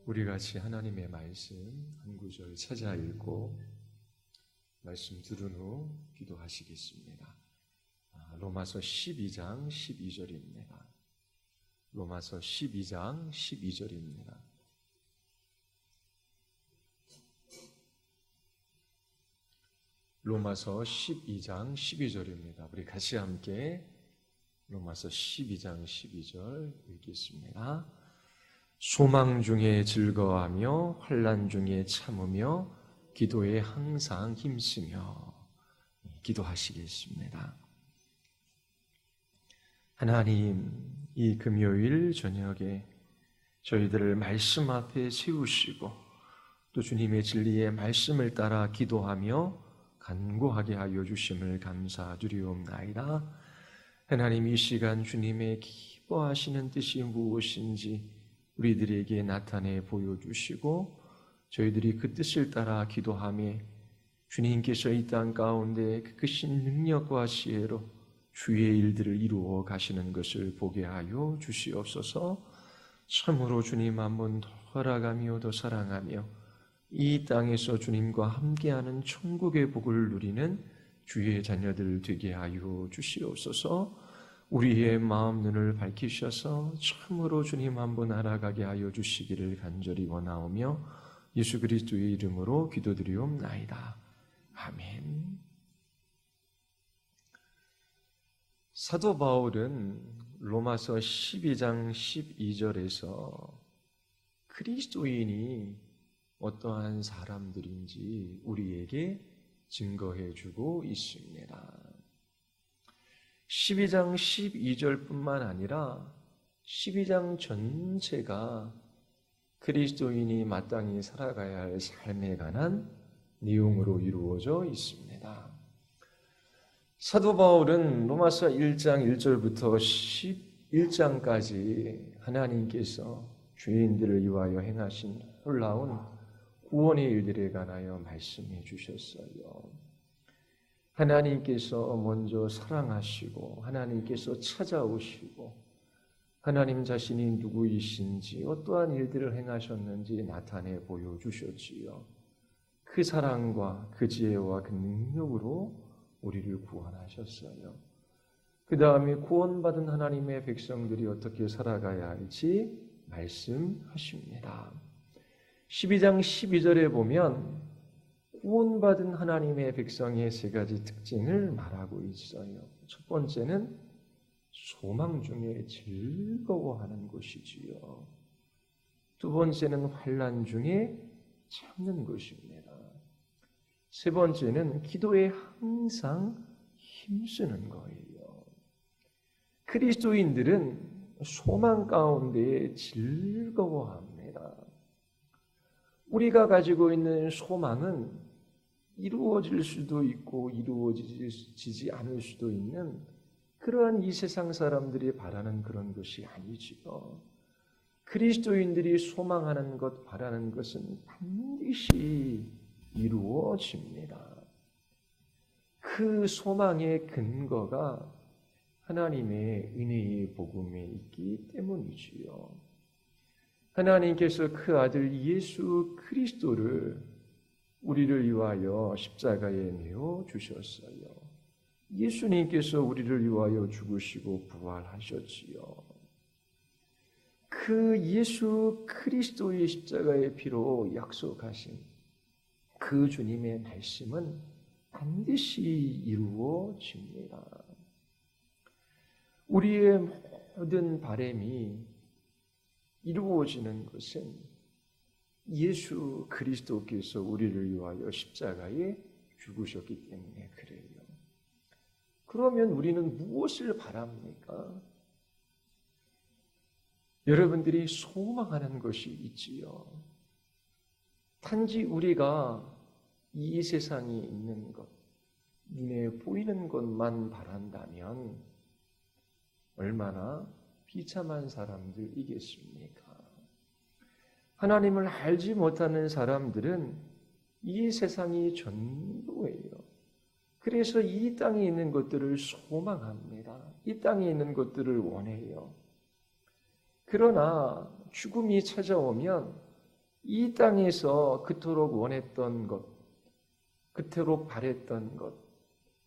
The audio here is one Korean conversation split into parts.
우리 같이 하나님의 말씀 한 구절 찾아 읽고 말씀 들은 후 기도하시겠습니다. 로마서 12장 12절입니다. 로마서 12장 12절입니다. 로마서 12장 12절입니다. 우리 같이 함께 로마서 12장 12절 읽겠습니다. 소망 중에 즐거워하며 환난 중에 참으며 기도에 항상 힘쓰며 기도하시겠습니다. 하나님, 이 금요일 저녁에 저희들을 말씀 앞에 세우시고 또 주님의 진리의 말씀을 따라 기도하며 간구하게 하여 주심을 감사드리옵나이다. 하나님, 이 시간 주님의 기뻐하시는 뜻이 무엇인지 우리들에게 나타내 보여주시고 저희들이 그 뜻을 따라 기도하며 주님께서 이 땅 가운데 그 크신 능력과 지혜로 주의 일들을 이루어 가시는 것을 보게 하여 주시옵소서. 참으로 주님 한 번 더 허락하며 더 사랑하며 이 땅에서 주님과 함께하는 천국의 복을 누리는 주의 자녀들 되게 하여 주시옵소서. 우리의 마음 눈을 밝히셔서 참으로 주님 한 분 알아가게 하여 주시기를 간절히 원하오며 예수 그리스도의 이름으로 기도드리옵나이다. 아멘. 사도 바울은 로마서 12장 12절에서 그리스도인이 어떠한 사람들인지 우리에게 증거해 주고 있습니다. 12장 12절뿐만 아니라 12장 전체가 그리스도인이 마땅히 살아가야 할 삶에 관한 내용으로 이루어져 있습니다. 사도 바울은 로마서 1장 1절부터 11장까지 하나님께서 죄인들을 위하여 행하신 놀라운 구원의 일들에 관하여 말씀해 주셨어요. 하나님께서 먼저 사랑하시고 하나님께서 찾아오시고 하나님 자신이 누구이신지 어떠한 일들을 행하셨는지 나타내 보여주셨지요. 그 사랑과 그 지혜와 그 능력으로 우리를 구원하셨어요. 그 다음에 구원받은 하나님의 백성들이 어떻게 살아가야 할지 말씀하십니다. 12장 12절에 보면 구원받은 하나님의 백성의 세 가지 특징을 말하고 있어요. 첫 번째는 소망 중에 즐거워하는 것이지요. 두 번째는 환난 중에 참는 것입니다. 세 번째는 기도에 항상 힘쓰는 거예요. 그리스도인들은 소망 가운데 즐거워합니다. 우리가 가지고 있는 소망은 이루어질 수도 있고 이루어지지 않을 수도 있는 그러한 이 세상 사람들이 바라는 그런 것이 아니지요. 그리스도인들이 소망하는 것, 바라는 것은 반드시 이루어집니다. 그 소망의 근거가 하나님의 은혜의 복음에 있기 때문이지요. 하나님께서 그 아들 예수 그리스도를 우리를 위하여 십자가에 내어 주셨어요. 예수님께서 우리를 위하여 죽으시고 부활하셨지요. 그 예수 그리스도의 십자가의 피로 약속하신 그 주님의 말씀은 반드시 이루어집니다. 우리의 모든 바람이 이루어지는 것은 예수 그리스도께서 우리를 위하여 십자가에 죽으셨기 때문에 그래요. 그러면 우리는 무엇을 바랍니까? 여러분들이 소망하는 것이 있지요. 단지 우리가 이 세상에 있는 것, 눈에 보이는 것만 바란다면 얼마나 비참한 사람들이겠습니까? 하나님을 알지 못하는 사람들은 이 세상이 전부예요. 그래서 이 땅에 있는 것들을 소망합니다. 이 땅에 있는 것들을 원해요. 그러나 죽음이 찾아오면 이 땅에서 그토록 원했던 것, 그토록 바랬던 것,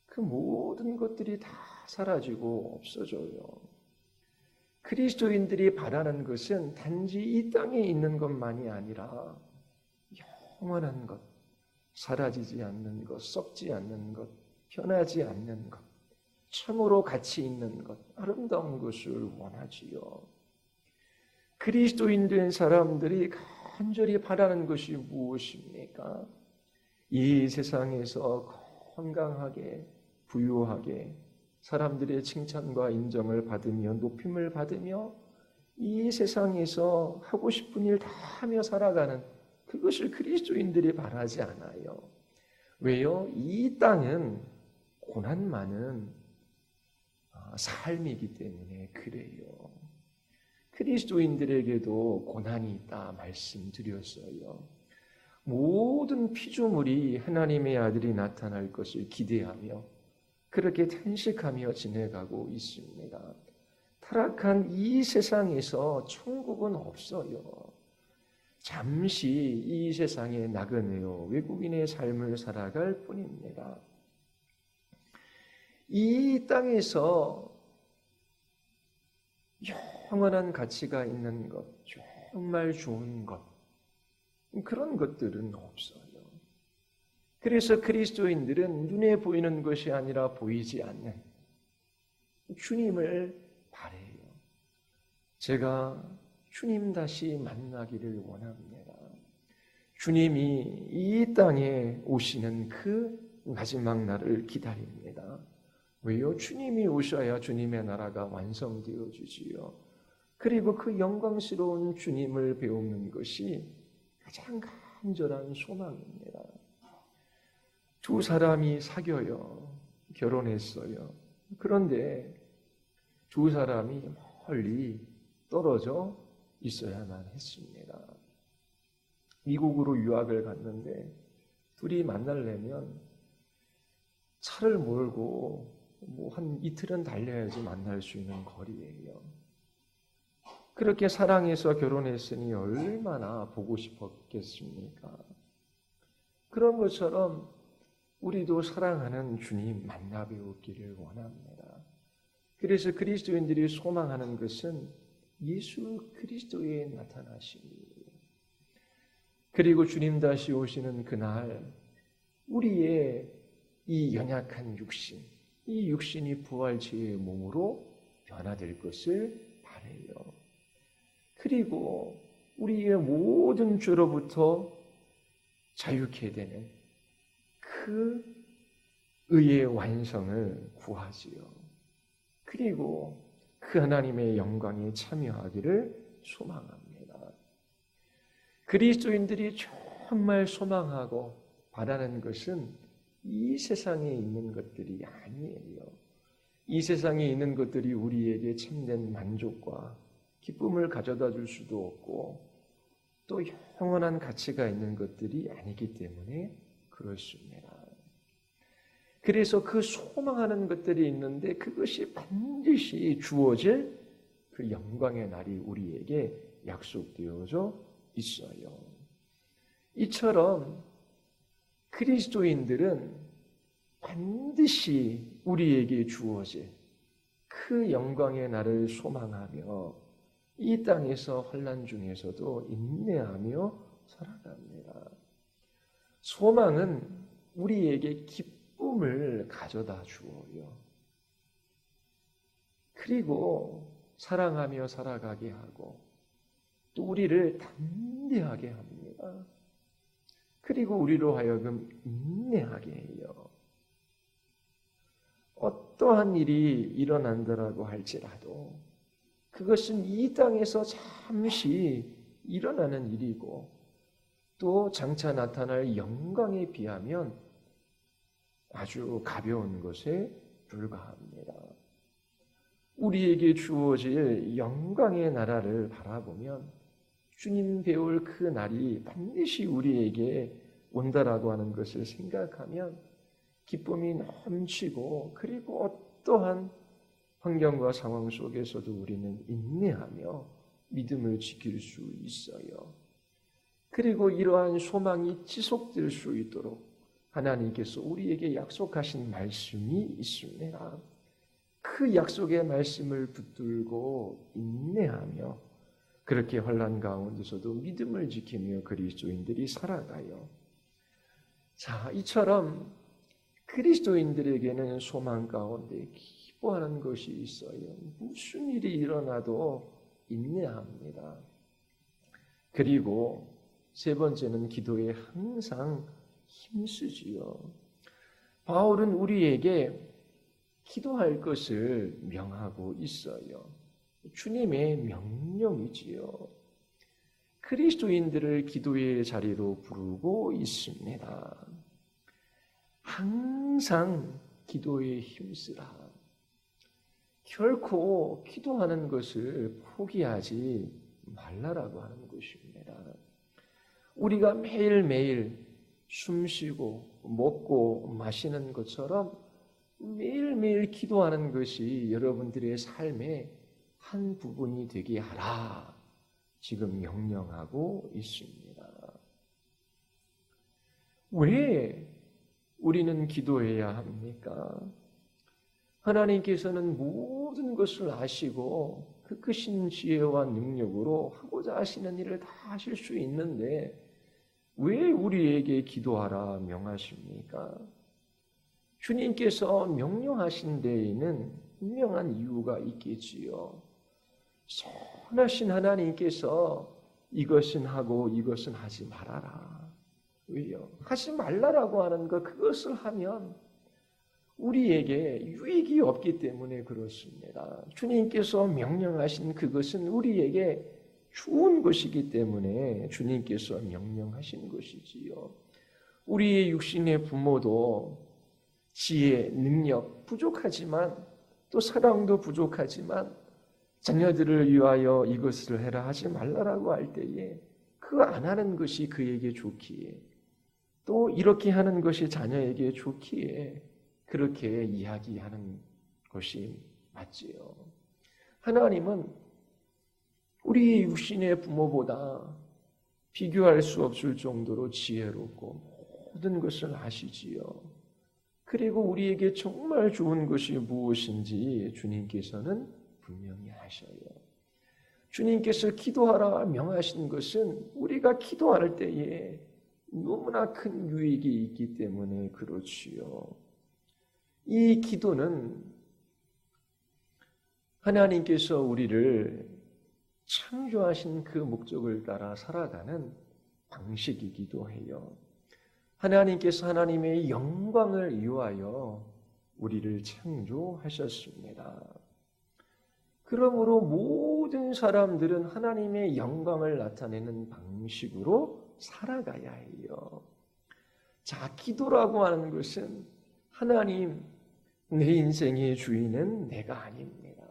그 모든 것들이 다 사라지고 없어져요. 그리스도인들이 바라는 것은 단지 이 땅에 있는 것만이 아니라 영원한 것, 사라지지 않는 것, 썩지 않는 것, 변하지 않는 것, 참으로 가치 있는 것, 아름다운 것을 원하지요. 그리스도인 된 사람들이 간절히 바라는 것이 무엇입니까? 이 세상에서 건강하게, 부유하게 사람들의 칭찬과 인정을 받으며 높임을 받으며 이 세상에서 하고 싶은 일 다 하며 살아가는 그것을 그리스도인들이 바라지 않아요. 왜요? 이 땅은 고난 많은 삶이기 때문에 그래요. 그리스도인들에게도 고난이 있다 말씀드렸어요. 모든 피조물이 하나님의 아들이 나타날 것을 기대하며 그렇게 탄식하며 지내가고 있습니다. 타락한 이 세상에서 천국은 없어요. 잠시 이 세상에 나그네요 외국인의 삶을 살아갈 뿐입니다. 이 땅에서 영원한 가치가 있는 것, 정말 좋은 것, 그런 것들은 없어요. 그래서 그리스도인들은 눈에 보이는 것이 아니라 보이지 않는 주님을 바래요. 제가 주님 다시 만나기를 원합니다. 주님이 이 땅에 오시는 그 마지막 날을 기다립니다. 왜요? 주님이 오셔야 주님의 나라가 완성되어지지요. 그리고 그 영광스러운 주님을 배우는 것이 가장 간절한 소망입니다. 두 사람이 사귀어요. 결혼했어요. 그런데 두 사람이 멀리 떨어져 있어야만 했습니다. 미국으로 유학을 갔는데 둘이 만나려면 차를 몰고 한 이틀은 달려야지 만날 수 있는 거리예요. 그렇게 사랑해서 결혼했으니 얼마나 보고 싶었겠습니까? 그런 것처럼 우리도 사랑하는 주님 만나 뵈었기를 원합니다. 그래서 그리스도인들이 소망하는 것은 예수 그리스도의 나타나심이에요. 그리고 주님 다시 오시는 그날 우리의 이 연약한 육신, 이 육신이 부활체의 몸으로 변화될 것을 바라요. 그리고 우리의 모든 죄로부터 자유케 되는 그 의의 완성을 구하지요. 그리고 그 하나님의 영광에 참여하기를 소망합니다. 그리스도인들이 정말 소망하고 바라는 것은 이 세상에 있는 것들이 아니에요. 이 세상에 있는 것들이 우리에게 참된 만족과 기쁨을 가져다 줄 수도 없고 또 영원한 가치가 있는 것들이 아니기 때문에 그렇습니다. 그래서 그 소망하는 것들이 있는데 그것이 반드시 주어질 그 영광의 날이 우리에게 약속되어져 있어요. 이처럼 그리스도인들은 반드시 우리에게 주어질 그 영광의 날을 소망하며 이 땅에서 환난 중에서도 인내하며 살아갑니다. 소망은 우리에게 기쁨을 가져다 주어요. 그리고 사랑하며 살아가게 하고 또 우리를 담대하게 합니다. 그리고 우리로 하여금 인내하게 해요. 어떠한 일이 일어난다라고 할지라도 그것은 이 땅에서 잠시 일어나는 일이고 또 장차 나타날 영광에 비하면 아주 가벼운 것에 불과합니다. 우리에게 주어질 영광의 나라를 바라보면 주님 배울 그 날이 반드시 우리에게 온다라고 하는 것을 생각하면 기쁨이 넘치고 그리고 어떠한 환경과 상황 속에서도 우리는 인내하며 믿음을 지킬 수 있어요. 그리고 이러한 소망이 지속될 수 있도록 하나님께서 우리에게 약속하신 말씀이 있습니다. 그 약속의 말씀을 붙들고 인내하며 그렇게 환난 가운데서도 믿음을 지키며 그리스도인들이 살아가요. 자, 이처럼 그리스도인들에게는 소망 가운데 기뻐하는 것이 있어요. 무슨 일이 일어나도 인내합니다. 그리고 세 번째는 기도에 항상 힘쓰지요. 바울은 우리에게 기도할 것을 명하고 있어요. 주님의 명령이지요. 그리스도인들을 기도의 자리로 부르고 있습니다. 항상 기도에 힘쓰라. 결코 기도하는 것을 포기하지 말라라고 하는 것입니다. 우리가 매일매일 숨쉬고 먹고 마시는 것처럼 매일매일 기도하는 것이 여러분들의 삶의 한 부분이 되게 하라. 지금 명령하고 있습니다. 왜 우리는 기도해야 합니까? 하나님께서는 모든 것을 아시고 그 크신 지혜와 능력으로 하고자 하시는 일을 다 하실 수 있는데 왜 우리에게 기도하라 명하십니까? 주님께서 명령하신 데에는 분명한 이유가 있겠지요. 선하신 하나님께서 이것은 하고 이것은 하지 말아라. 왜요? 하지 말라라고 하는 것, 그것을 하면 우리에게 유익이 없기 때문에 그렇습니다. 주님께서 명령하신 그것은 우리에게 좋은 것이기 때문에 주님께서 명령하신 것이지요. 우리의 육신의 부모도 지혜, 능력 부족하지만 또 사랑도 부족하지만 자녀들을 위하여 이것을 해라 하지 말라라고 할 때에 그 안 하는 것이 그에게 좋기에 또 이렇게 하는 것이 자녀에게 좋기에 그렇게 이야기하는 것이 맞지요. 하나님은 우리 육신의 부모보다 비교할 수 없을 정도로 지혜롭고 모든 것을 아시지요. 그리고 우리에게 정말 좋은 것이 무엇인지 주님께서는 분명히 아셔요. 주님께서 기도하라 명하신 것은 우리가 기도할 때에 너무나 큰 유익이 있기 때문에 그렇지요. 이 기도는 하나님께서 우리를 창조하신 그 목적을 따라 살아가는 방식이기도 해요. 하나님께서 하나님의 영광을 위하여 우리를 창조하셨습니다. 그러므로 모든 사람들은 하나님의 영광을 나타내는 방식으로 살아가야 해요. 자, 기도라고 하는 것은 하나님, 내 인생의 주인은 내가 아닙니다.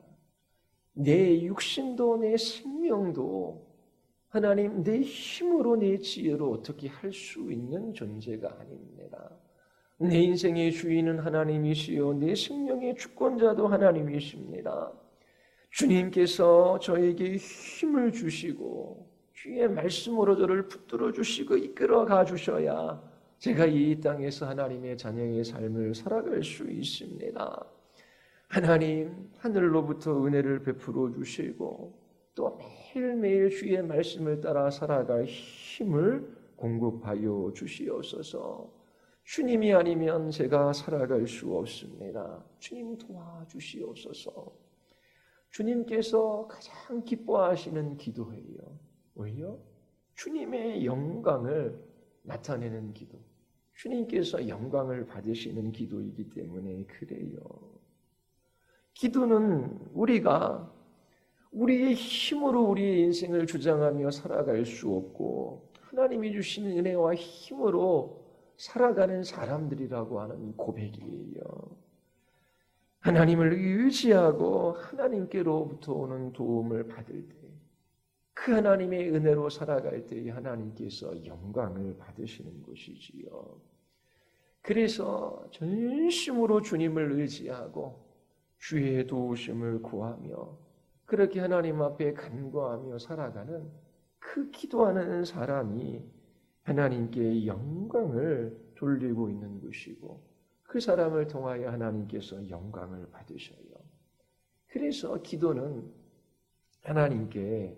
내 육신도 내 생명도 하나님, 내 힘으로 내 지혜로 어떻게 할 수 있는 존재가 아닙니다. 내 인생의 주인은 하나님이시요 내 생명의 주권자도 하나님이십니다. 주님께서 저에게 힘을 주시고 주의 말씀으로 저를 붙들어 주시고 이끌어 가 주셔야 제가 이 땅에서 하나님의 자녀의 삶을 살아갈 수 있습니다. 하나님, 하늘로부터 은혜를 베풀어 주시고 또 매일매일 주의 말씀을 따라 살아갈 힘을 공급하여 주시옵소서. 주님이 아니면 제가 살아갈 수 없습니다. 주님 도와주시옵소서. 주님께서 가장 기뻐하시는 기도예요. 왜요? 주님의 영광을 나타내는 기도. 주님께서 영광을 받으시는 기도이기 때문에 그래요. 기도는 우리가 우리의 힘으로 우리의 인생을 주장하며 살아갈 수 없고 하나님이 주시는 은혜와 힘으로 살아가는 사람들이라고 하는 고백이에요. 하나님을 의지하고 하나님께로부터 오는 도움을 받을 때 그 하나님의 은혜로 살아갈 때 하나님께서 영광을 받으시는 것이지요. 그래서 전심으로 주님을 의지하고 주의 도우심을 구하며 그렇게 하나님 앞에 간구하며 살아가는 그 기도하는 사람이 하나님께 영광을 돌리고 있는 것이고 그 사람을 통하여 하나님께서 영광을 받으셔요. 그래서 기도는 하나님께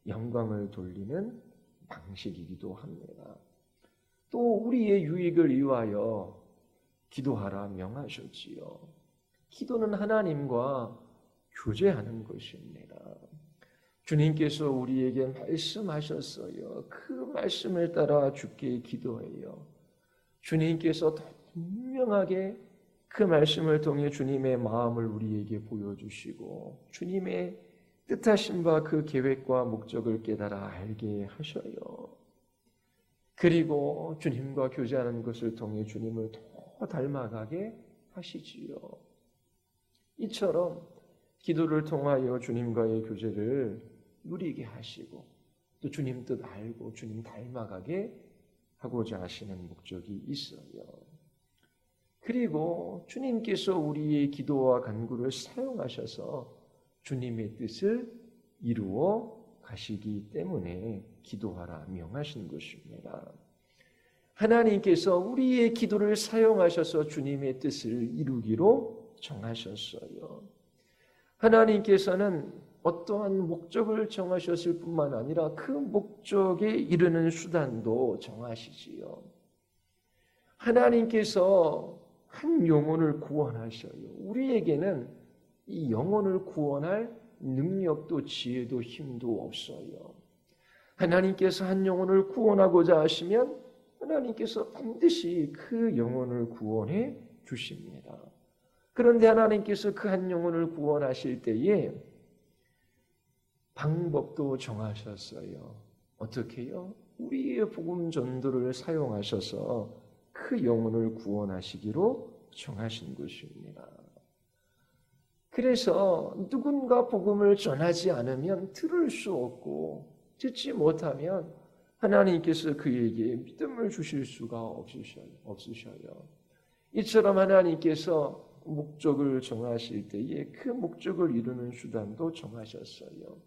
영광을 돌리는 방식이기도 합니다. 또 우리의 유익을 위하여 기도하라 명하셨지요. 기도는 하나님과 교제하는 것입니다. 주님께서 우리에게 말씀하셨어요. 그 말씀을 따라 주께 기도해요. 주님께서 분명하게 그 말씀을 통해 주님의 마음을 우리에게 보여주시고 주님의 뜻하신 바 그 계획과 목적을 깨달아 알게 하셔요. 그리고 주님과 교제하는 것을 통해 주님을 더 닮아가게 하시지요. 이처럼 기도를 통하여 주님과의 교제를 누리게 하시고 또 주님 뜻 알고 주님 닮아가게 하고자 하시는 목적이 있어요. 그리고 주님께서 우리의 기도와 간구를 사용하셔서 주님의 뜻을 이루어 가시기 때문에 기도하라 명하신 것입니다. 하나님께서 우리의 기도를 사용하셔서 주님의 뜻을 이루기로 정하셨어요. 하나님께서는 어떠한 목적을 정하셨을 뿐만 아니라 그 목적에 이르는 수단도 정하시지요. 하나님께서 한 영혼을 구원하셔요. 우리에게는 이 영혼을 구원할 능력도 지혜도 힘도 없어요. 하나님께서 한 영혼을 구원하고자 하시면 하나님께서 반드시 그 영혼을 구원해 주십니다. 그런데 하나님께서 그 한 영혼을 구원하실 때에 방법도 정하셨어요. 어떻게요? 우리의 복음 전도를 사용하셔서 그 영혼을 구원하시기로 정하신 것입니다. 그래서 누군가 복음을 전하지 않으면 들을 수 없고 듣지 못하면 하나님께서 그에게 믿음을 주실 수가 없으셔요. 이처럼 하나님께서 목적을 정하실 때에 그 목적을 이루는 수단도 정하셨어요.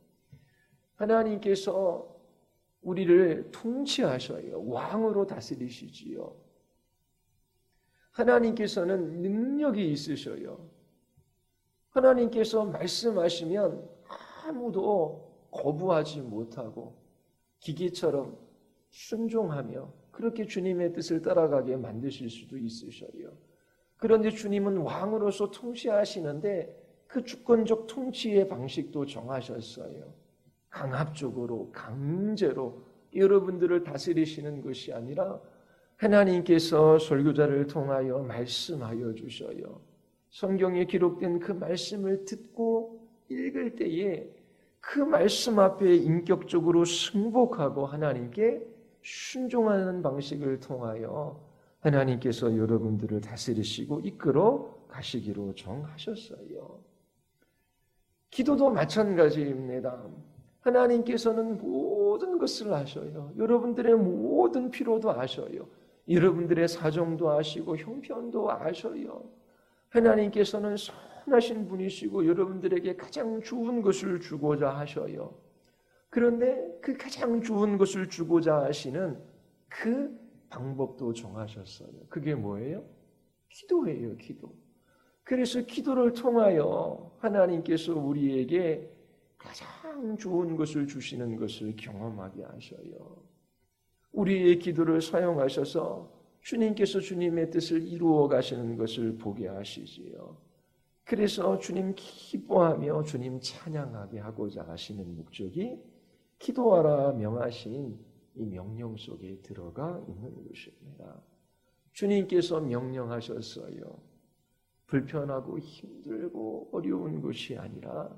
하나님께서 우리를 통치하셔요. 왕으로 다스리시지요. 하나님께서는 능력이 있으셔요. 하나님께서 말씀하시면 아무도 거부하지 못하고 기계처럼 순종하며 그렇게 주님의 뜻을 따라가게 만드실 수도 있으셔요. 그런데 주님은 왕으로서 통치하시는데 그 주권적 통치의 방식도 정하셨어요. 강압적으로, 강제로 여러분들을 다스리시는 것이 아니라 하나님께서 설교자를 통하여 말씀하여 주셔요. 성경에 기록된 그 말씀을 듣고 읽을 때에 그 말씀 앞에 인격적으로 승복하고 하나님께 순종하는 방식을 통하여 하나님께서 여러분들을 다스리시고 이끌어 가시기로 정하셨어요. 기도도 마찬가지입니다. 하나님께서는 모든 것을 아셔요. 여러분들의 모든 필요도 아셔요. 여러분들의 사정도 아시고 형편도 아셔요. 하나님께서는 선하신 분이시고 여러분들에게 가장 좋은 것을 주고자 하셔요. 그런데 그 가장 좋은 것을 주고자 하시는 그 방법도 정하셨어요. 그게 뭐예요? 기도예요, 기도. 그래서 기도를 통하여 하나님께서 우리에게 가장 좋은 것을 주시는 것을 경험하게 하셔요. 우리의 기도를 사용하셔서 주님께서 주님의 뜻을 이루어 가시는 것을 보게 하시지요. 그래서 주님 기뻐하며 주님 찬양하게 하고자 하시는 목적이 기도하라 명하신 이 명령 속에 들어가 있는 것입니다. 주님께서 명령하셨어요. 불편하고 힘들고 어려운 것이 아니라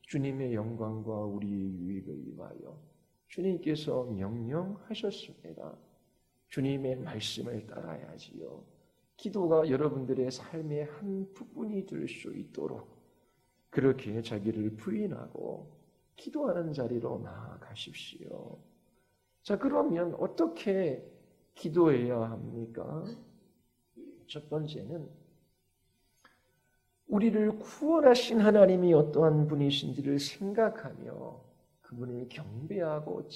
주님의 영광과 우리의 유익을 위하여 주님께서 명령하셨습니다. 주님의 말씀을 따라야지요. 기도가 여러분들의 삶의 한 부분이 될 수 있도록 그렇게 자기를 부인하고 기도하는 자리로 나아가십시오. 자, 그러면 어떻게 기도해야 합니까? 첫 번째는 우리를 구원하신 하나님이 어떠한 분이신지를 생각하며 그분을 경배하고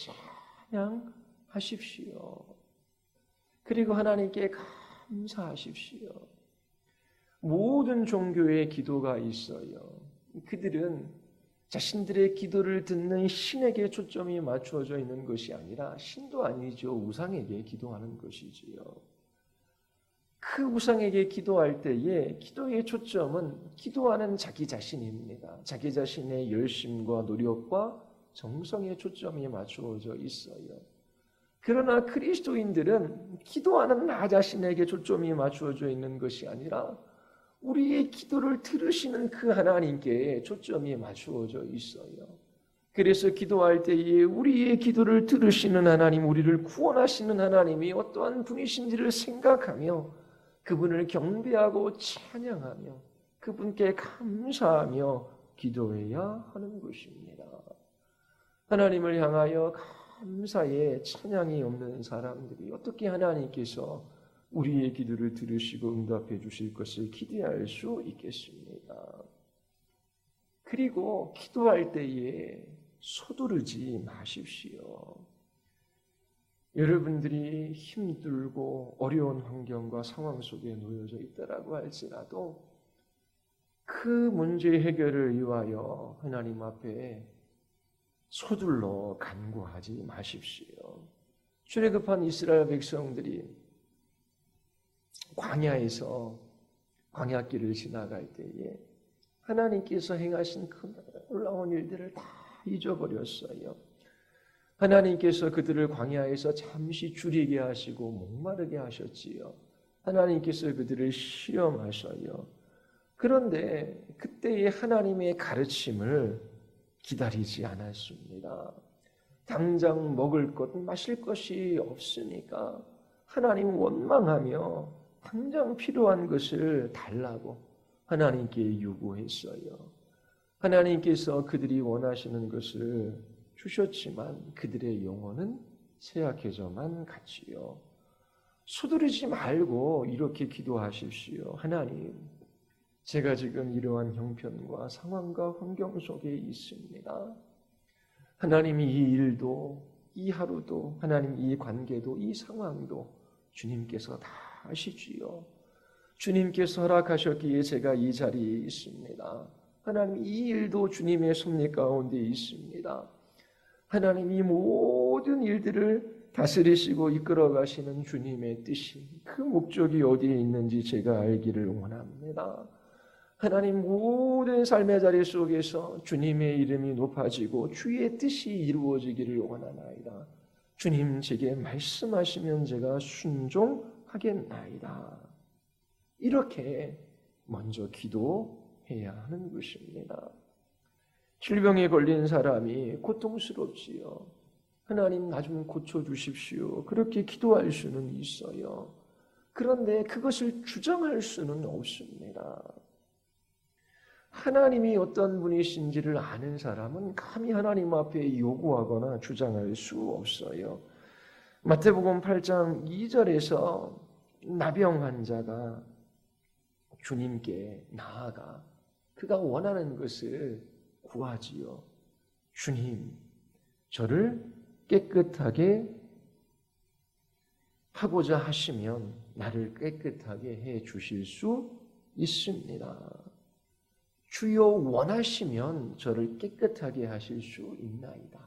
찬양하십시오. 그리고 하나님께 감사하십시오. 모든 종교에 기도가 있어요. 그들은 자신들의 기도를 듣는 신에게 초점이 맞추어져 있는 것이 아니라 신도 아니죠. 우상에게 기도하는 것이지요. 그 우상에게 기도할 때에 기도의 초점은 기도하는 자기 자신입니다. 자기 자신의 열심과 노력과 정성에 초점이 맞추어져 있어요. 그러나 그리스도인들은 기도하는 나 자신에게 초점이 맞추어져 있는 것이 아니라 우리의 기도를 들으시는 그 하나님께 초점이 맞추어져 있어요. 그래서 기도할 때에 우리의 기도를 들으시는 하나님, 우리를 구원하시는 하나님이 어떠한 분이신지를 생각하며 그분을 경배하고 찬양하며 그분께 감사하며 기도해야 하는 것입니다. 하나님을 향하여 감사의 찬양이 없는 사람들이 어떻게 하나님께서 우리의 기도를 들으시고 응답해 주실 것을 기대할 수 있겠습니까? 그리고 기도할 때에 서두르지 마십시오. 여러분들이 힘들고 어려운 환경과 상황 속에 놓여져 있다라고 할지라도 그 문제 해결을 위하여 하나님 앞에 서둘러 간구하지 마십시오. 출애굽한 이스라엘 백성들이 광야에서 광야길을 지나갈 때에 하나님께서 행하신 그 놀라운 일들을 다 잊어버렸어요. 하나님께서 그들을 광야에서 잠시 줄이게 하시고 목마르게 하셨지요. 하나님께서 그들을 시험하셔요. 그런데 그때의 하나님의 가르침을 기다리지 않았습니다. 당장 먹을 것, 마실 것이 없으니까 하나님 원망하며 당장 필요한 것을 달라고 하나님께 요구했어요. 하나님께서 그들이 원하시는 것을 주셨지만 그들의 영혼은 쇠약해져만 갔지요. 서두르지 말고 이렇게 기도하십시오. 하나님, 제가 지금 이러한 형편과 상황과 환경 속에 있습니다. 하나님, 이 일도, 이 하루도, 하나님, 이 관계도, 이 상황도 주님께서 다 아시지요. 주님께서 허락하셨기에 제가 이 자리에 있습니다. 하나님, 이 일도 주님의 섭리 가운데 있습니다. 하나님, 이 모든 일들을 다스리시고 이끌어 가시는 주님의 뜻이, 그 목적이 어디에 있는지 제가 알기를 원합니다. 하나님, 모든 삶의 자리 속에서 주님의 이름이 높아지고 주의 뜻이 이루어지기를 원하나이다. 주님, 제게 말씀하시면 제가 순종하겠나이다. 이렇게 먼저 기도해야 하는 것입니다. 질병에 걸린 사람이 고통스럽지요. 하나님, 나 좀 고쳐주십시오. 그렇게 기도할 수는 있어요. 그런데 그것을 주장할 수는 없습니다. 하나님이 어떤 분이신지를 아는 사람은 감히 하나님 앞에 요구하거나 주장할 수 없어요. 마태복음 8장 2절에서 나병 환자가 주님께 나아가 그가 원하는 것을 구하지요. 주님, 저를 깨끗하게 하고자 하시면 나를 깨끗하게 해 주실 수 있습니다. 주여, 원하시면 저를 깨끗하게 하실 수 있나이다.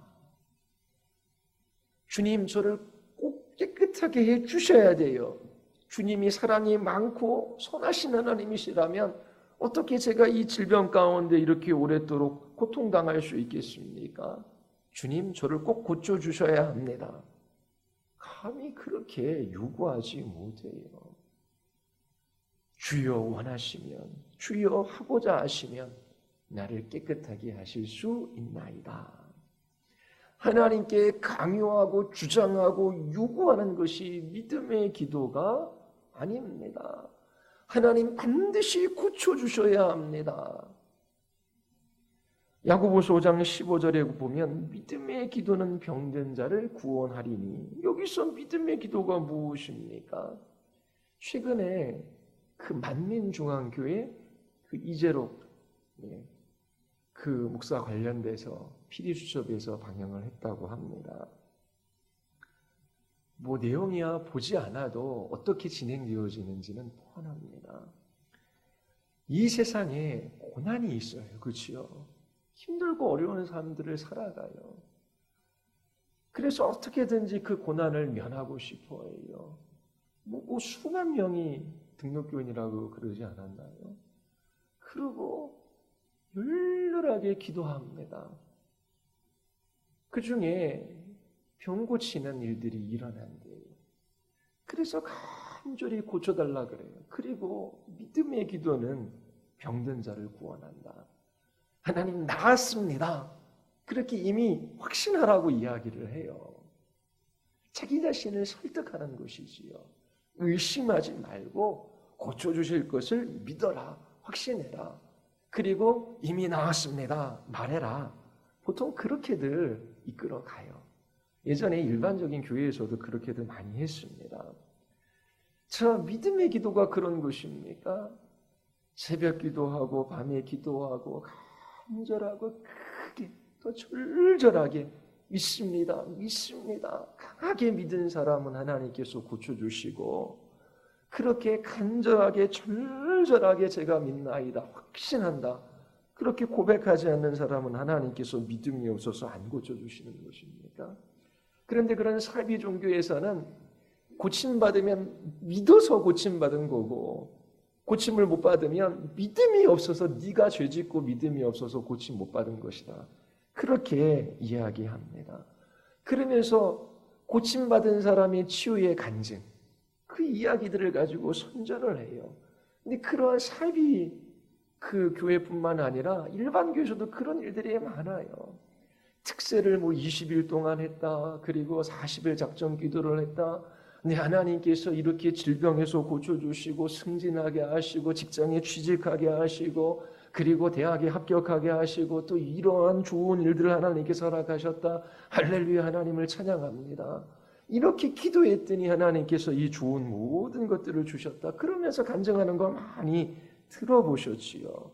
주님, 저를 꼭 깨끗하게 해 주셔야 돼요. 주님이 사랑이 많고 선하신 하나님이시라면 어떻게 제가 이 질병 가운데 이렇게 오랫도록 고통당할 수 있겠습니까? 주님, 저를 꼭 고쳐주셔야 합니다. 감히 그렇게 요구하지 못해요. 주여, 원하시면, 주여, 하고자 하시면 나를 깨끗하게 하실 수 있나이다. 하나님께 강요하고 주장하고 요구하는 것이 믿음의 기도가 아닙니다. 하나님, 반드시 고쳐주셔야 합니다. 야고보서 5장 15절에 보면 믿음의 기도는 병든 자를 구원하리니, 여기서 믿음의 기도가 무엇입니까? 최근에 그 만민중앙교회 그 이재록 그 목사 관련돼서 PD수첩에서 방영을 했다고 합니다. 뭐 내용이야 보지 않아도 어떻게 진행되어지는지는 뻔합니다. 이 세상에 고난이 있어요. 그렇지요? 힘들고 어려운 삶들을 살아가요. 그래서 어떻게든지 그 고난을 면하고 싶어 해요. 뭐 수만 명이 등록교인이라고 그러지 않았나요? 그리고 열렬하게 기도합니다. 그 중에 병 고치는 일들이 일어난대요. 그래서 간절히 고쳐달라 그래요. 그리고 믿음의 기도는 병든 자를 구원한다. 하나님 나았습니다. 그렇게 이미 확신하라고 이야기를 해요. 자기 자신을 설득하는 것이지요. 의심하지 말고 고쳐주실 것을 믿어라. 확신해라. 그리고 이미 나았습니다. 말해라. 보통 그렇게들 이끌어 가요. 예전에 일반적인 교회에서도 그렇게들 많이 했습니다. 자, 믿음의 기도가 그런 것입니까? 새벽 기도하고 밤에 기도하고 간절하고 크게 더 절절하게 믿습니다. 강하게 믿은 사람은 하나님께서 고쳐주시고 그렇게 간절하게 절절하게 제가 믿나이다 확신한다 그렇게 고백하지 않는 사람은 하나님께서 믿음이 없어서 안 고쳐주시는 것입니까? 그런데 그런 사비 종교에서는 고침받으면 믿어서 고침받은 거고 고침을 못 받으면 믿음이 없어서 네가 죄짓고 믿음이 없어서 고침 못 받은 것이다. 그렇게 이야기합니다. 그러면서 고침받은 사람의 치유의 간증 그 이야기들을 가지고 선전을 해요. 근데 그러한 사비 그 교회뿐만 아니라 일반 교회에서도 그런 일들이 많아요. 특세를 20일 동안 했다. 그리고 40일 작정 기도를 했다. 네, 하나님께서 이렇게 질병에서 고쳐주시고 승진하게 하시고 직장에 취직하게 하시고 그리고 대학에 합격하게 하시고 또 이러한 좋은 일들을 하나님께서 허락하셨다. 할렐루야 하나님을 찬양합니다. 이렇게 기도했더니 하나님께서 이 좋은 모든 것들을 주셨다. 그러면서 간증하는 거 많이 들어보셨지요.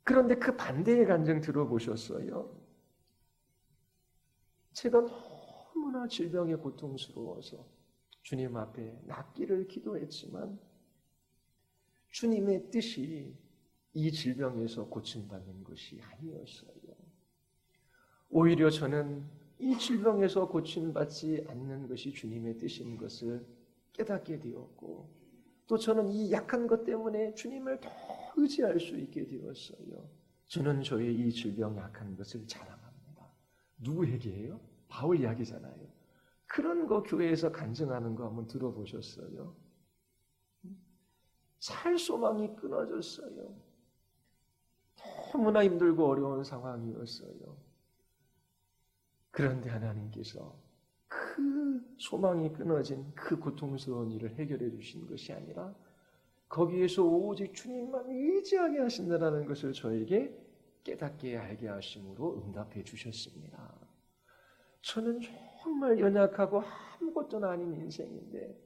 그런데 그 반대의 간증 들어보셨어요? 제가 너무나 질병에 고통스러워서 주님 앞에 낫기를 기도했지만 주님의 뜻이 이 질병에서 고침받는 것이 아니었어요. 오히려 저는 이 질병에서 고침받지 않는 것이 주님의 뜻인 것을 깨닫게 되었고 또 저는 이 약한 것 때문에 주님을 더 의지할 수 있게 되었어요. 저는 저의 이 질병 약한 것을 자랑합니다. 누구에게요? 바울 이야기잖아요. 그런 거 교회에서 간증하는 거 한번 들어보셨어요? 살 소망이 끊어졌어요. 너무나 힘들고 어려운 상황이었어요. 그런데 하나님께서 그 소망이 끊어진 그 고통스러운 일을 해결해 주신 것이 아니라 거기에서 오직 주님만 의지하게 하신다는 것을 저에게 깨닫게 알게 하심으로 응답해 주셨습니다. 저는 정말 연약하고 아무것도 아닌 인생인데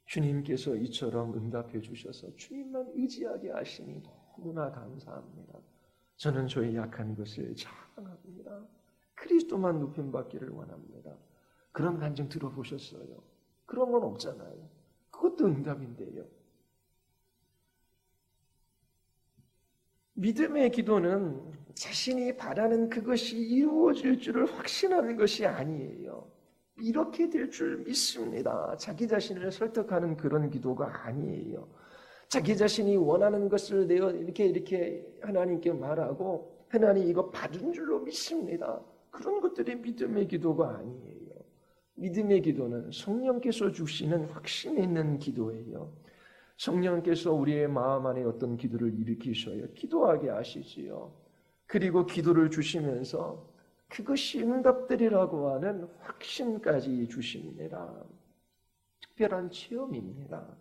주님께서 이처럼 응답해 주셔서 주님만 의지하게 하시니 너무나 감사합니다. 저는 저의 약한 것을 자랑합니다. 그리스도만 높임받기를 원합니다. 그런 간증 들어보셨어요? 그런 건 없잖아요. 그것도 응답인데요. 믿음의 기도는 자신이 바라는 그것이 이루어질 줄을 확신하는 것이 아니에요. 이렇게 될 줄 믿습니다. 자기 자신을 설득하는 그런 기도가 아니에요. 자기 자신이 원하는 것을 내어 이렇게 하나님께 말하고 하나님 이거 받은 줄로 믿습니다. 그런 것들이 믿음의 기도가 아니에요. 믿음의 기도는 성령께서 주시는 확신 있는 기도예요. 성령께서 우리의 마음 안에 어떤 기도를 일으키셔요. 기도하게 하시지요. 그리고 기도를 주시면서 그것이 응답되리라고 하는 확신까지 주십니다. 특별한 체험입니다.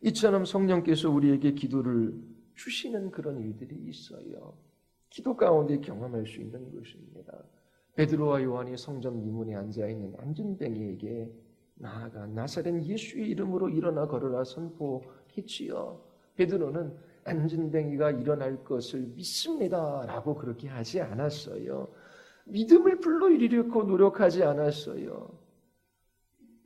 이처럼 성령께서 우리에게 기도를 주시는 그런 일들이 있어요. 기도 가운데 경험할 수 있는 것입니다. 베드로와 요한이 성전 미문에 앉아있는 안전뱅이에게 나아가 나사렛 예수의 이름으로 일어나 걸어라 선포했지요. 베드로는 난진뱅이가 일어날 것을 믿습니다라고 그렇게 하지 않았어요. 믿음을 불러일으켜 노력하지 않았어요.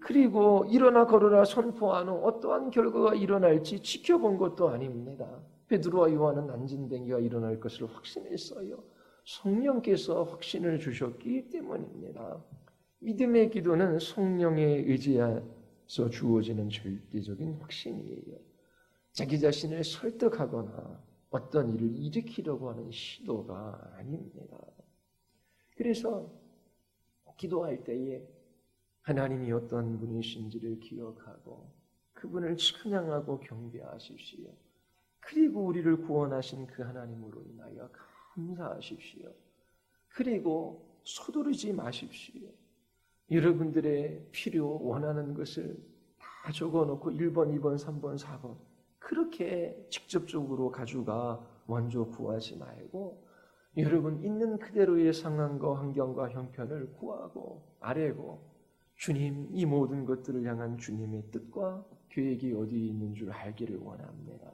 그리고 일어나 걸어라 선포하는 어떠한 결과가 일어날지 지켜본 것도 아닙니다. 베드로와 요한은 난진뱅이가 일어날 것을 확신했어요. 성령께서 확신을 주셨기 때문입니다. 믿음의 기도는 성령에 의지해서 주어지는 절대적인 확신이에요. 자기 자신을 설득하거나 어떤 일을 일으키려고 하는 시도가 아닙니다. 그래서 기도할 때에 하나님이 어떤 분이신지를 기억하고 그분을 찬양하고 경배하십시오. 그리고 우리를 구원하신 그 하나님으로 인하여 감사하십시오. 그리고 서두르지 마십시오. 여러분들의 필요, 원하는 것을 다 적어놓고 1번, 2번, 3번, 4번 그렇게 직접적으로 가져가 먼저 구하지 말고 여러분 있는 그대로의 상황과 환경과 형편을 구하고 아뢰고 주님, 이 모든 것들을 향한 주님의 뜻과 계획이 어디 있는 줄 알기를 원합니다.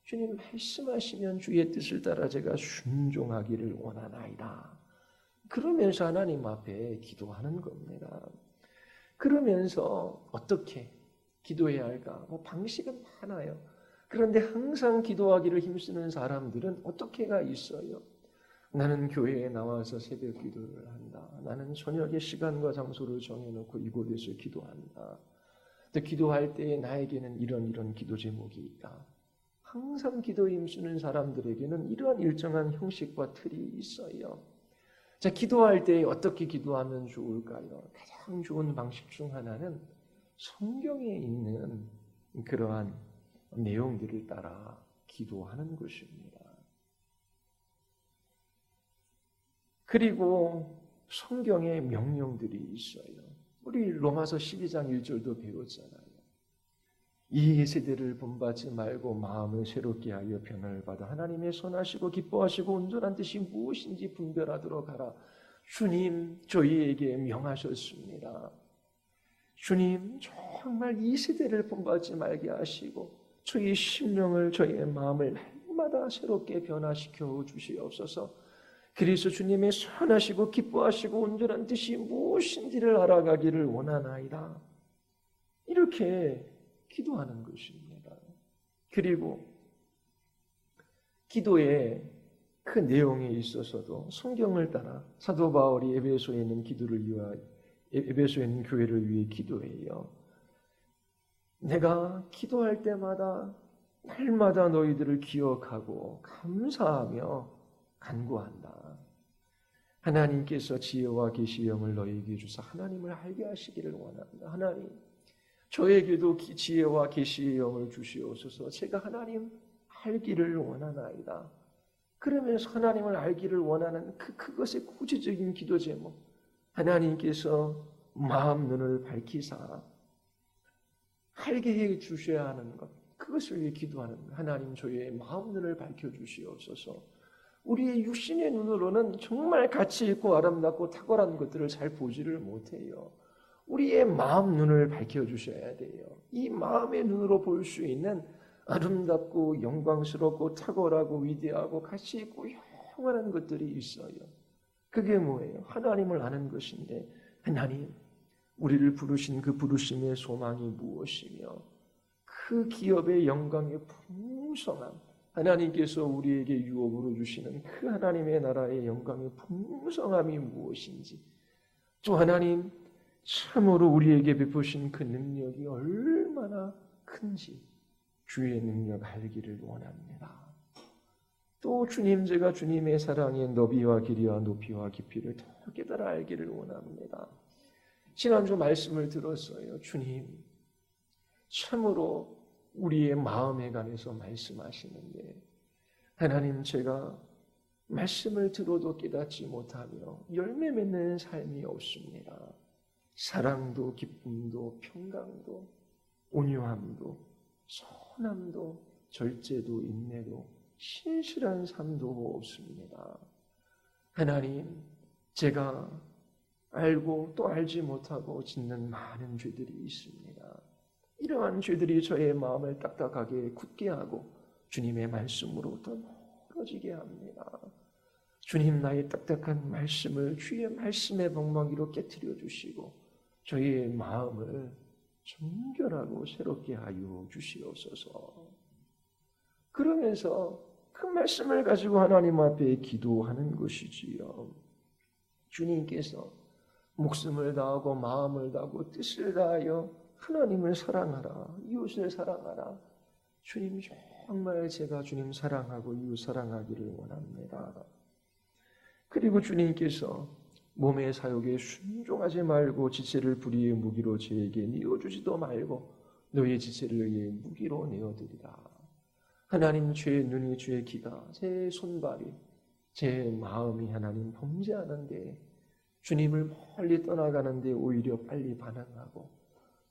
주님 말씀하시면 주의 뜻을 따라 제가 순종하기를 원하나이다. 그러면서 하나님 앞에 기도하는 겁니다. 그러면서 어떻게 기도해야 할까? 방식은 많아요. 그런데 항상 기도하기를 힘쓰는 사람들은 어떻게가 있어요? 나는 교회에 나와서 새벽 기도를 한다. 나는 저녁에 시간과 장소를 정해놓고 이곳에서 기도한다. 근데 기도할 때 나에게는 이런 기도 제목이 있다. 항상 기도에 힘쓰는 사람들에게는 이러한 일정한 형식과 틀이 있어요. 자, 기도할 때 어떻게 기도하면 좋을까요? 가장 좋은 방식 중 하나는 성경에 있는 그러한 내용들을 따라 기도하는 것입니다. 그리고 성경에 명령들이 있어요. 우리 로마서 12장 1절도 배웠잖아요. 이 세대를 본받지 말고 마음을 새롭게 하여 변화를 받아 하나님의 선하시고 기뻐하시고 온전한 뜻이 무엇인지 분별하도록 하라. 주님 저희에게 명하셨습니다. 주님 정말 이 세대를 본받지 말게 하시고 저희 심령을 저희의 마음을 날마다 새롭게 변화시켜 주시옵소서. 그래서 주님의 선하시고 기뻐하시고 온전한 뜻이 무엇인지를 알아가기를 원하나이다. 이렇게 기도하는 것입니다. 그리고 기도의 그 내용에 있어서도 성경을 따라 사도 바울이 에베소에 있는 에베소에 있는 교회를 위해 기도해요. 내가 기도할 때마다 날마다 너희들을 기억하고 감사하며 간구한다. 하나님께서 지혜와 계시의 영을 너희에게 주사 하나님을 알게 하시기를 원합니다. 하나님, 저에게도 지혜와 계시의 영을 주시옵소서. 제가 하나님 알기를 원하나이다. 그러면서 하나님을 알기를 원하는 그것의 구체적인 기도 제목, 하나님께서 마음 눈을 밝히사 알게 해 주셔야 하는 것, 그것을 위해 기도하는 것. 하나님 저의 마음 눈을 밝혀 주시옵소서. 우리의 육신의 눈으로는 정말 가치 있고 아름답고 탁월한 것들을 잘 보지를 못해요. 우리의 마음 눈을 밝혀주셔야 돼요. 이 마음의 눈으로 볼 수 있는 아름답고 영광스럽고 탁월하고 위대하고 가치 있고 영원한 것들이 있어요. 그게 뭐예요? 하나님을 아는 것인데 하나님, 우리를 부르신 그 부르심의 소망이 무엇이며 그 기업의 영광의 풍성함, 하나님께서 우리에게 유업으로 주시는 그 하나님의 나라의 영광의 풍성함이 무엇인지, 또 하나님 참으로 우리에게 베푸신 그 능력이 얼마나 큰지 주의 능력 알기를 원합니다. 또 주님, 제가 주님의 사랑의 너비와 길이와 높이와 깊이를 더 깨달아 알기를 원합니다. 지난주 말씀을 들었어요. 주님, 참으로 우리의 마음에 관해서 말씀하시는데 하나님, 제가 말씀을 들어도 깨닫지 못하며 열매 맺는 삶이 없습니다. 사랑도 기쁨도 평강도 온유함도 선함도 절제도 인내도 신실한 삶도 없습니다. 하나님, 제가 알고 또 알지 못하고 짓는 많은 죄들이 있습니다. 이러한 죄들이 저의 마음을 딱딱하게 굳게 하고 주님의 말씀으로부터 멀어지게 합니다. 주님, 나의 딱딱한 말씀을 주의 말씀의 멍멍이로 깨트려 주시고 저희의 마음을 정결하고 새롭게 하여 주시옵소서. 그러면서 그 말씀을 가지고 하나님 앞에 기도하는 것이지요. 주님께서 목숨을 다하고 마음을 다하고 뜻을 다하여 하나님을 사랑하라, 이웃을 사랑하라. 주님, 정말 제가 주님 사랑하고 이웃 사랑하기를 원합니다. 그리고 주님께서 몸의 사욕에 순종하지 말고 지체를 불의의 무기로 저에게 내어주지도 말고 너의 지체를 의의 무기로 내어드리라. 하나님, 주의 눈이, 주의 귀가, 제 손발이, 제 마음이 하나님 범죄하는데 주님을 멀리 떠나가는데 오히려 빨리 반응하고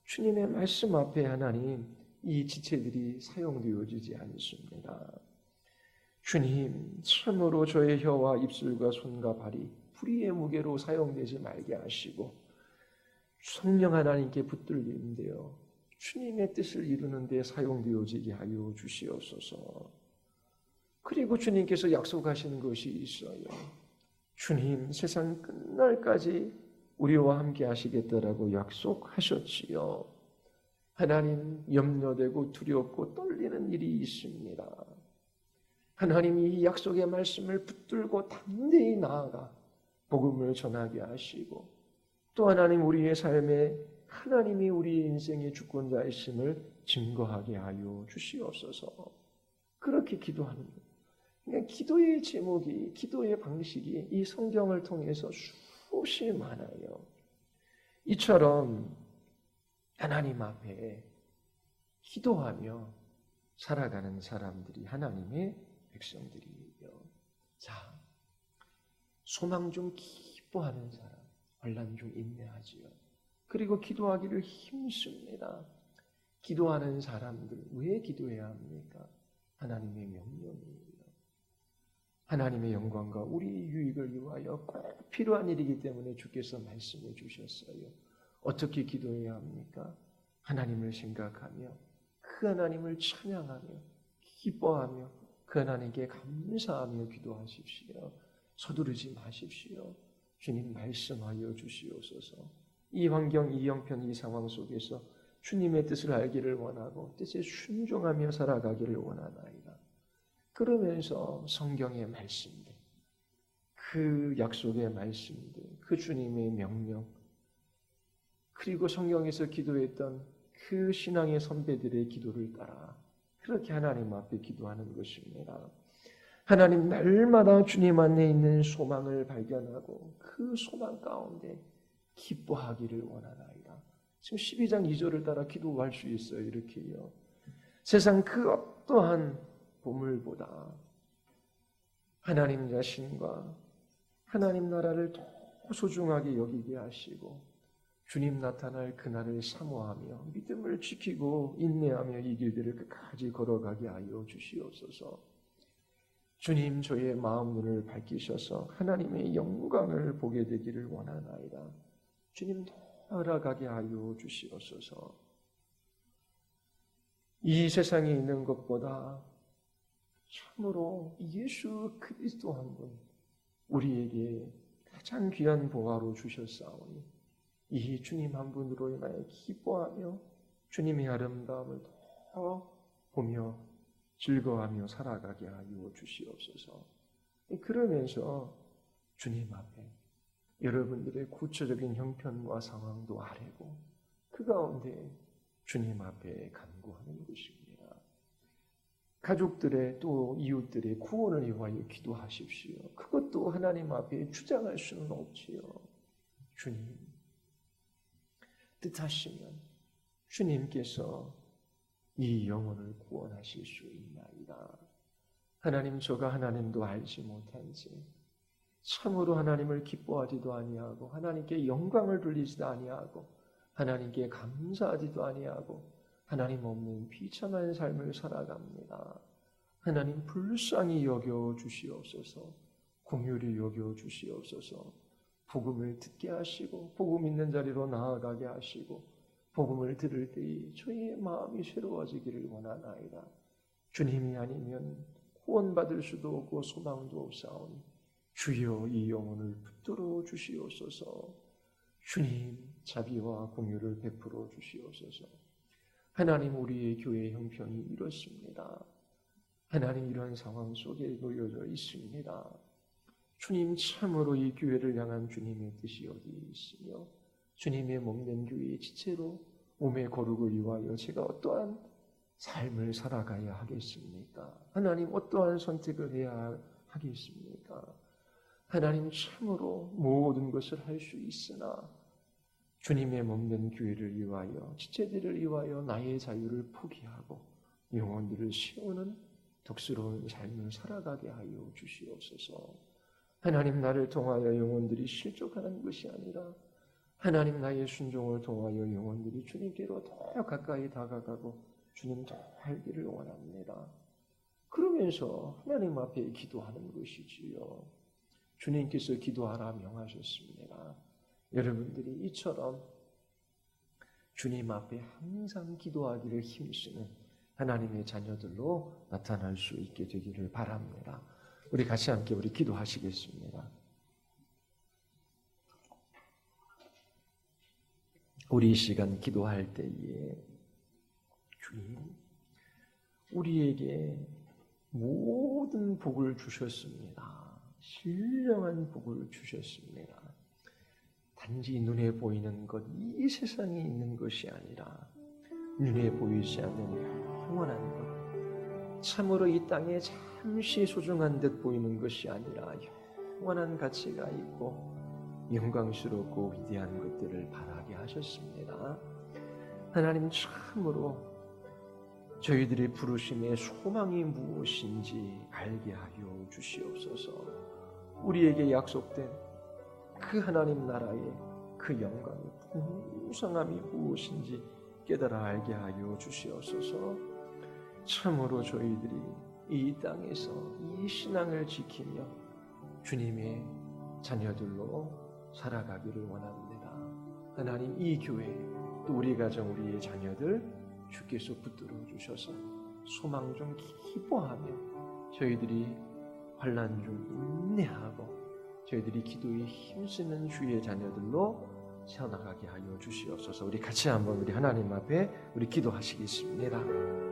주님의 말씀 앞에 하나님 이 지체들이 사용되어지지 않습니다. 주님, 참으로 저의 혀와 입술과 손과 발이 불의의 무게로 사용되지 말게 하시고 성령 하나님께 붙들림되어 주님의 뜻을 이루는 데 사용되어지게 하여 주시옵소서. 그리고 주님께서 약속하시는 것이 있어요. 주님, 세상 끝날까지 우리와 함께 하시겠다라고 약속하셨지요. 하나님, 염려되고 두렵고 떨리는 일이 있습니다. 하나님이 이 약속의 말씀을 붙들고 담대히 나아가 복음을 전하게 하시고 또 하나님 우리의 삶에 하나님이 우리의 인생의 주권자이심을 증거하게 하여 주시옵소서. 그렇게 기도하는 거예요. 그러니까 기도의 제목이, 기도의 방식이 이 성경을 통해서 수없이 많아요. 이처럼 하나님 앞에 기도하며 살아가는 사람들이 하나님의 백성들이에요. 자, 소망 중 기뻐하는 사람, 환난 중 인내하지요. 그리고 기도하기를 힘씁니다. 기도하는 사람들, 왜 기도해야 합니까? 하나님의 명령이에요. 하나님의 영광과 우리 유익을 위하여 꼭 필요한 일이기 때문에 주께서 말씀해 주셨어요. 어떻게 기도해야 합니까? 하나님을 생각하며 그 하나님을 찬양하며 기뻐하며 그 하나님께 감사하며 기도하십시오. 서두르지 마십시오. 주님 말씀하여 주시옵소서. 이 환경, 이 형편, 이 상황 속에서 주님의 뜻을 알기를 원하고 뜻에 순종하며 살아가기를 원하나이다. 그러면서 성경의 말씀들, 그 약속의 말씀들, 그 주님의 명령, 그리고 성경에서 기도했던 그 신앙의 선배들의 기도를 따라 그렇게 하나님 앞에 기도하는 것입니다. 하나님, 날마다 주님 안에 있는 소망을 발견하고 그 소망 가운데 기뻐하기를 원하나이다. 지금 12장 2절을 따라 기도할 수 있어요. 이렇게요. 세상 그 어떠한 보물보다 하나님 자신과 하나님 나라를 더 소중하게 여기게 하시고 주님 나타날 그날을 사모하며 믿음을 지키고 인내하며 이 길들을 끝까지 걸어가게 하여 주시옵소서. 주님, 저의 마음 눈을 밝히셔서 하나님의 영광을 보게 되기를 원하나이다. 주님, 돌아가게 하여 주시옵소서. 이 세상에 있는 것보다 참으로 예수 그리스도 한 분 우리에게 가장 귀한 보화로 주셨사오니 이 주님 한 분으로 인하여 기뻐하며 주님의 아름다움을 더 보며 즐거워하며 살아가게 하여 주시옵소서. 그러면서 주님 앞에 여러분들의 구체적인 형편과 상황도 아뢰고 그 가운데 주님 앞에 간구하는 것입니다. 가족들의 또 이웃들의 구원을 위하여 기도하십시오. 그것도 하나님 앞에 주장할 수는 없지요. 주님, 뜻하시면 주님께서 이 영혼을 구원하실 수 있나이다. 하나님, 저가 하나님도 알지 못한지 참으로 하나님을 기뻐하지도 아니하고 하나님께 영광을 돌리지도 아니하고 하나님께 감사하지도 아니하고 하나님 없는 비참한 삶을 살아갑니다. 하나님, 불쌍히 여겨 주시옵소서. 긍휼히 여겨 주시옵소서. 복음을 듣게 하시고 복음 있는 자리로 나아가게 하시고 복음을 들을 때에 저희의 마음이 새로워지기를 원하나이다. 주님이 아니면 구원받을 수도 없고 소망도 없사오니 주여 이 영혼을 붙들어 주시옵소서. 주님 자비와 공유를 베풀어 주시옵소서. 하나님, 우리의 교회 형편이 이렇습니다. 하나님, 이러한 상황 속에 놓여져 있습니다. 주님, 참으로 이 교회를 향한 주님의 뜻이 어디 있으며 주님의 몸된 교회의 지체로 몸의 거룩을 위하여 제가 어떠한 삶을 살아가야 하겠습니까? 하나님, 어떠한 선택을 해야 하겠습니까? 하나님, 참으로 모든 것을 할 수 있으나 주님의 몸된 교회를 위하여, 지체들을 위하여 나의 자유를 포기하고 영혼들을 세우는 덕스러운 삶을 살아가게 하여 주시옵소서. 하나님, 나를 통하여 영혼들이 실족하는 것이 아니라 하나님, 나의 순종을 통하여 영혼들이 주님께로 더 가까이 다가가고 주님 더 알기를 원합니다. 그러면서 하나님 앞에 기도하는 것이지요. 주님께서 기도하라 명하셨습니다. 여러분들이 이처럼 주님 앞에 항상 기도하기를 힘쓰는 하나님의 자녀들로 나타날 수 있게 되기를 바랍니다. 우리 같이 함께 우리 기도하시겠습니다. 우리 이 시간 기도할 때에 주님, 우리에게 모든 복을 주셨습니다. 신령한 복을 주셨습니다. 단지 눈에 보이는 것, 이 세상에 있는 것이 아니라 눈에 보이지 않는 영원한 것, 참으로 이 땅에 잠시 소중한 듯 보이는 것이 아니라 영원한 가치가 있고 영광스럽고 위대한 것들을 바라게 하셨습니다. 하나님, 참으로 저희들의 부르심의 소망이 무엇인지 알게 하여 주시옵소서. 우리에게 약속된 그 하나님 나라의 그 영광의 풍성함이 무엇인지 깨달아 알게 하여 주시옵소서. 참으로 저희들이 이 땅에서 이 신앙을 지키며 주님의 자녀들로 살아가기를 원합니다. 하나님, 이 교회 또 우리 가정, 우리의 자녀들 주께서 붙들어 주셔서 소망 중 기뻐하며 저희들이 환난 중 인내하고 저희들이 기도에 힘쓰는 주의 자녀들로 세워나가게 하여 주시옵소서. 우리 같이 한번 우리 하나님 앞에 우리 기도하시겠습니다.